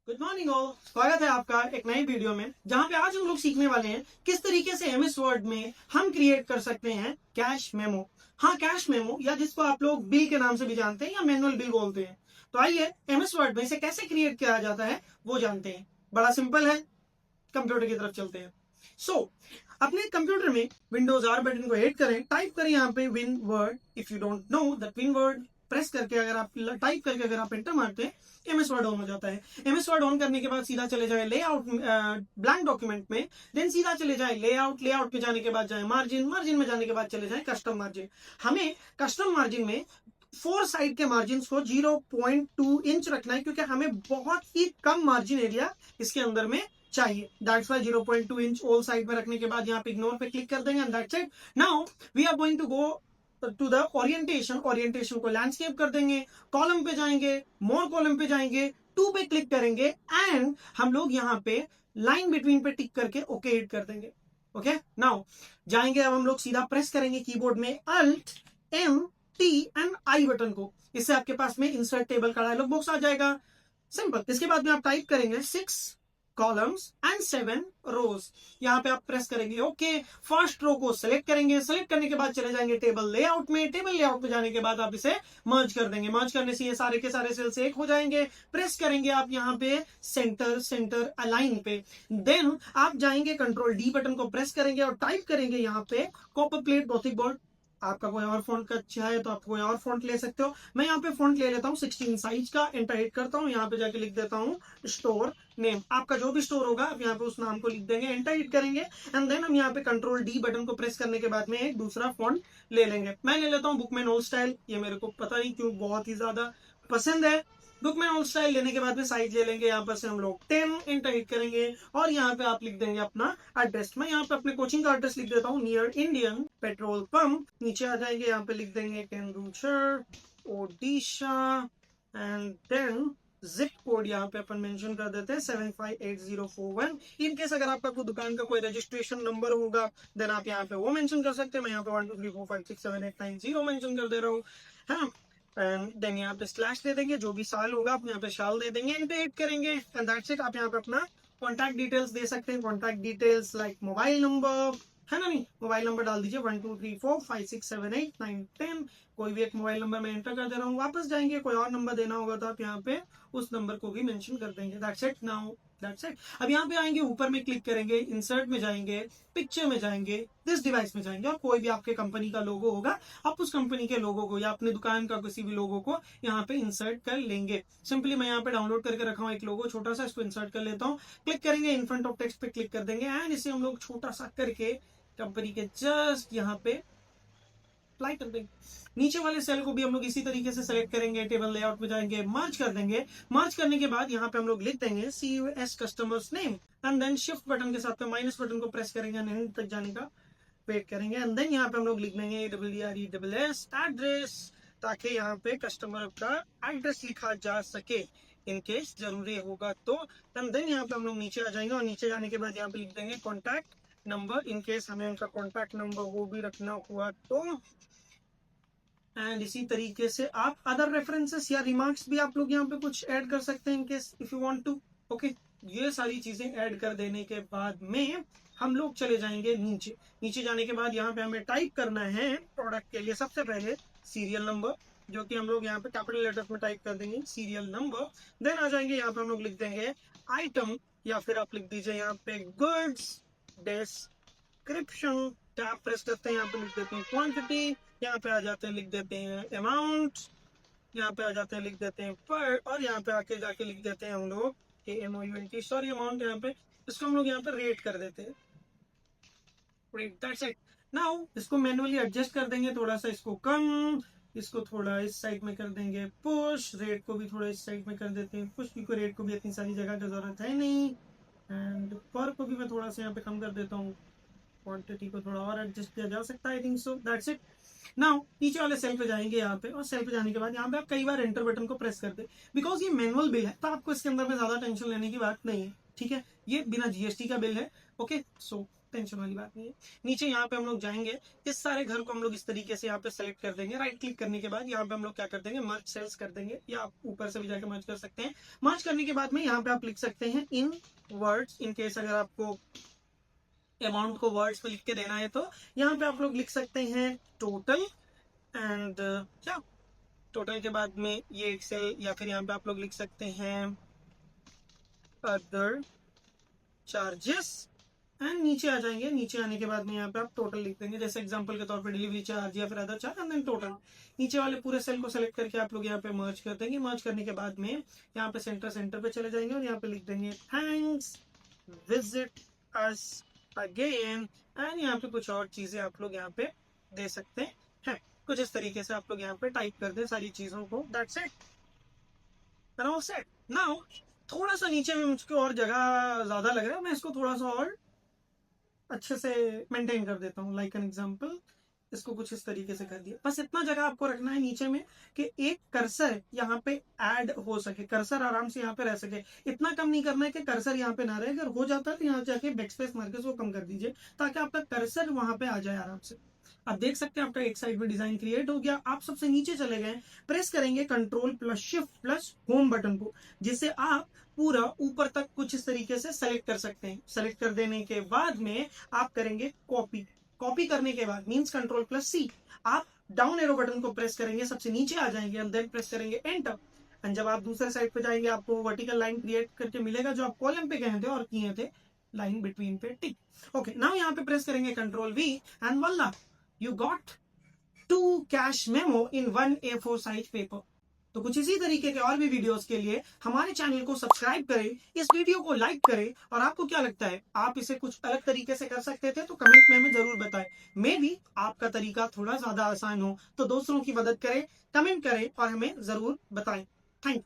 Good morning all, स्वागत है आपका एक नई वीडियो में जहां पे आज हम लोग सीखने वाले हैं किस तरीके से एमएस वर्ड में हम क्रिएट कर सकते हैं कैश मेमो। हाँ, कैश मेमो या जिसको आप लोग बिल के नाम से भी जानते हैं या मैनुअल बिल बोलते हैं। तो आइए एमएस वर्ड में इसे कैसे क्रिएट किया जाता है वो जानते हैं। बड़ा सिंपल है, कंप्यूटर की तरफ चलते हैं। अपने कंप्यूटर में विंडोज आर बटन को हिट करें, टाइप करें यहाँ पे win word. If you don't know that win word, press करके अगर आप टाइप करके अगर आप एंटर मारते हैं एमएस वर्ड ऑन हो जाता है। एमएस वर्ड ऑन करने के बाद सीधा चले जाए लेआउट, ब्लैंक डॉक्यूमेंट में, देन सीधा चले जाए लेआउट, लेआउट में जाने के बाद जाए मार्जिन, मार्जिन में जाने के बाद चले जाए कस्टम मार्जिन। हमें कस्टम मार्जिन में 4 साइड के मार्जिन को 0.2 इंच रखना है क्योंकि हमें बहुत ही कम मार्जिन एरिया इसके अंदर में चाहिए। That's why 0.2 inch all side में रखने के बाद यहाँ पे इग्नोर पे क्लिक कर देंगे and that's it. Now we are going to go to the orientation. Orientation को लैंडस्केप कर देंगे, कॉलम पे जाएंगे, मोर कॉलम पे जाएंगे, 2 पे क्लिक करेंगे एंड हम लोग यहाँ पे लाइन बिटवीन पे टिक करके ओके हिट कर देंगे। ओके, नाउ जाएंगे, अब हम लोग सीधा प्रेस करेंगे कीबोर्ड में Alt M T and I button को। इससे आपके पास में इंसर्ट टेबल का डायलॉग बॉक्स आ जाएगा। सिंपल। इसके बाद में आप टाइप करेंगे 6 कॉलम्स एंड 7 रोज। यहाँ पे आप प्रेस करेंगे ओके। फर्स्ट रो को सिलेक्ट करेंगे, सिलेक्ट करने के बाद चले जाएंगे टेबल लेआउट में, टेबल लेआउट में जाने के बाद आप इसे मर्ज कर देंगे। मर्ज करने से ये सारे के सारे सेल्स एक हो जाएंगे। प्रेस करेंगे आप यहाँ पे सेंटर, सेंटर अलाइन पे, देन आप जाएंगे कंट्रोल डी बटन को प्रेस करेंगे और टाइप करेंगे यहाँ पे कॉपर प्लेट गॉथिक बोल्ड। आपका कोई और फॉन्ट का अच्छा है तो आप कोई और फॉन्ट ले सकते हो। मैं यहाँ पे फॉन्ट ले लेता हूँ 16 साइज का, एंटर हिट करता हूँ, यहाँ पे जाके लिख देता हूँ स्टोर नेम। आपका जो भी स्टोर होगा आप यहाँ पे उस नाम को लिख देंगे, एंटर हिट करेंगे एंड देन हम यहाँ पे कंट्रोल डी बटन को प्रेस करने के बाद में एक दूसरा फॉन्ट ले लेंगे। मैं ले लेता हूँ बुकमैन ओल्ड स्टाइल। ये मेरे को पता नहीं क्यों बहुत ही ज्यादा पसंद है। बुकमैन ओल्ड स्टाइल लेने के बाद में साइज ले लेंगे, यहाँ पर से हम लोग 10, एंटर हिट करेंगे और यहाँ पे आप लिख देंगे अपना एड्रेस। मैं यहाँ पे अपने कोचिंग का एड्रेस लिख देता हूँ, नियर इंडियन पेट्रोल पंप। नीचे आ जाएंगे, यहाँ पे लिख देंगे केंदुसर Odisha and then zip code यहाँ पे अपन मेंशन कर देते हैं 758041। इन केस अगर आपका कोई दुकान का कोई रजिस्ट्रेशन नंबर होगा देन आप यहाँ पे वो मेंशन कर सकते हैं। मैं यहाँ पे 1 2 3 4 5 6 7 8 9 0 मेंशन कर दे रहा हूँ, है। एंड देन यहाँ पे स्लैश दे देंगे, जो भी साल होगा आप यहाँ पे साल दे देंगे, एंड पे हिट करेंगे एंड दैट्स इट। आप यहाँ पे अपना कॉन्टैक्ट डिटेल्स दे सकते हैं। Contact details like mobile number, है ना, नहीं मोबाइल नंबर डाल दीजिए 1 2 3 4 5 6 7 8 9 10। कोई भी एक मोबाइल नंबर मैं एंटर कर दे रहा हूँ। वापस जाएंगे, कोई और नंबर देना होगा तो आप यहाँ पे उस नंबर को भी मेंशन कर देंगे। That's it. Now that's it. अब यहाँ पे आएंगे, ऊपर में क्लिक करेंगे, इंसर्ट में जाएंगे, पिक्चर में जाएंगे, दिस डिवाइस में जाएंगे और कोई भी आपके कंपनी का लोगो होगा आप उस कंपनी के लोगो को या अपने दुकान का किसी भी लोगो को यहाँ पे इंसर्ट कर लेंगे। सिंपली मैं यहाँ पे डाउनलोड करके रखा हूँ एक लोगो छोटा सा, इसको इंसर्ट कर लेता हूँ। क्लिक करेंगे, इन फ्रंट ऑफ टेक्स्ट पे क्लिक कर देंगे एंड इसे हम लोग छोटा सा करके कंपनी के जस्ट यहाँ पे अप्लाई कर देंगे। नीचे वाले सेल को भी हम लोग इसी तरीके से सेलेक्ट करेंगे, टेबल लेआउट में जाएंगे, मर्ज कर देंगे। मर्ज करने के बाद यहाँ पे हम लोग लिख देंगे CUS customers name and then shift button के साथ में माइनस बटन को प्रेस करेंगे, एंड तक जाने का वेट करेंगे एंड देन यहाँ पे हम लोग लिख देंगे ADDRESS एड्रेस, ताकि यहाँ पे कस्टमर का एड्रेस लिखा जा सके इन केस जरूरी होगा तो। एंड देन यहाँ पे हम लोग नीचे आ जाएंगे और नीचे जाने के बाद यहाँ पे लिख देंगे कॉन्टैक्ट नंबर, इन केस हमें उनका कॉन्टैक्ट नंबर वो भी रखना हुआ तो। एंड इसी तरीके से आप अदर रेफरेंसेस या रिमार्क्स भी आप लोग यहाँ पे कुछ ऐड कर सकते हैं in case if you want to. Okay, ये सारी चीजें ऐड कर देने के बाद में हम लोग चले जाएंगे नीचे। नीचे जाने के बाद यहाँ पे हमें टाइप करना है प्रोडक्ट के लिए सबसे पहले सीरियल नंबर, जो कि हम लोग यहाँ पे कैपिटल लेटर्स में टाइप कर देंगे सीरियल नंबर। देन आ जाएंगे यहाँ पे हम लोग लिख देंगे आइटम, या फिर आप लिख दीजिए यहाँ पे गुड्स डिस्क्रिप्शन। टैब प्रेस करते हैं, यहाँ पे लिख देते हैं क्वांटिटी, यहाँ पे आ जाते हैं लिख देते हैं अमाउंट, यहाँ पे आ जाते हैं लिख देते हैं पर, और यहाँ पे आके जाके लिख देते हैं हम लोग AMOUNT, सॉरी अमाउंट। यहाँ पे इसको हम लोग यहाँ पे रेट कर देते हैं, रेट। That's it. नाउ इसको मैन्युअली एडजस्ट कर देंगे, थोड़ा सा इसको कम, इसको थोड़ा इस साइड में कर देंगे पुश, रेट को भी थोड़ा इस साइड में कर देते हैं पुश, क्योंकि रेट को भी इतनी सारी जगह की जरूरत है नहीं। एंड पर को भी मैं थोड़ा सा यहाँ पे कम कर देता हूँ, क्वांटिटी को थोड़ा और एडजस्ट किया जा सकता है, I think so. That's it. Now नीचे वाले सेल पे जाएंगे यहाँ पे, और सेल पे जाने के बाद यहाँ पे आप कई बार एंटर बटन को प्रेस कर दे, बिकॉज ये मैनुअल बिल है तो आपको इसके अंदर में ज्यादा टेंशन लेने की बात नहीं है, ठीक है। ये बिना GST का बिल है। ओके, सो टेंशन वाली बात नहीं है। नीचे यहाँ पे हम लोग जाएंगे, इस सारे घर को हम लोग इस तरीके से यहाँ पे सेलेक्ट कर देंगे। राइट क्लिक करने के बाद यहाँ पे हम लोग क्या कर देंगे, मर्ज सेल्स कर देंगे, या आप ऊपर से भी जाकर मर्ज कर सकते हैं। मर्ज करने के बाद में यहाँ पे आप लिख सकते हैं इन वर्ड्स, इन केस अगर आपको अमाउंट को वर्ड्स पे लिख के देना है तो यहाँ पे आप लोग लिख सकते हैं टोटल, एंड क्या टोटल के बाद में ये एक सेल, या फिर यहाँ पे आप लोग लिख सकते हैं अदर चार्जेस, एंड नीचे आ जाएंगे। नीचे आने के बाद में यहाँ पे आप टोटल लिख देंगे, जैसे एग्जांपल के तौर पे डिलीवरी चार्ज या फिर other charge and then total. नीचे वाले पूरे सेल को सेलेक्ट करके आप लोग यहाँ पे मर्ज कर देंगे। मर्ज करने के बाद में यहाँ पे सेंटर पे चले जाएंगे और यहाँ पे लिख देंगे thanks, visit us again, and यहाँ पे कुछ और चीजें आप लोग यहाँ पे दे सकते हैं। कुछ इस तरीके से आप लोग यहाँ पे टाइप कर दें सारी चीजों को। That's it, all set. Now थोड़ा सा नीचे में मुझको और जगह ज्यादा लग रहा है, मैं इसको थोड़ा सा और अच्छे से मेंटेन कर देता हूँ। लाइक एन एग्जांपल, इसको कुछ इस तरीके से कर दिया। बस इतना जगह आपको रखना है नीचे में कि एक कर्सर यहाँ पे ऐड हो सके, कर्सर आराम से यहाँ पे रह सके। इतना कम नहीं करना है कि कर्सर यहाँ पे ना रहे, अगर हो जाता है तो यहाँ जाके बैकस्पेस मार के उसको कम कर दीजिए ताकि आपका कर्सर वहां पे आ जाए आराम से। आप देख सकते हैं आपका एक साइड में डिजाइन क्रिएट हो गया। आप सबसे नीचे चले गए, प्रेस करेंगे control plus shift plus home button को, जिससे आप पूरा ऊपर तक कुछ इस तरीके से सेलेक्ट कर सकते हैं। सेलेक्ट कर देने के बाद में आप करेंगे कॉपी। कॉपी करने के बाद मींस कंट्रोल प्लस सी, आप डाउन एरो बटन को प्रेस करेंगे, सबसे नीचे आ जाएंगे एंड देन प्रेस करेंगे एंटर। एंड जब आप दूसरे साइड पे जाएंगे आपको वर्टिकल लाइन क्रिएट करके मिलेगा जो आप कॉलम पे गए थे और किए थे लाइन बिटवीन पे टिक। ओके, नाउ यहाँ पे प्रेस करेंगे कंट्रोल वी एंड वल्ला you got 2 cash memo in 1 A4 size paper। तो कुछ इसी तरीके के और भी वीडियोस के लिए हमारे चैनल को सब्सक्राइब करें, इस वीडियो को लाइक करें, और आपको क्या लगता है आप इसे कुछ अलग तरीके से कर सकते थे तो कमेंट में हमें जरूर बताएं। मे भी आपका तरीका थोड़ा ज्यादा आसान हो तो दूसरों की मदद करें, कमेंट करें और हमें जरूर बताएं। Thank you.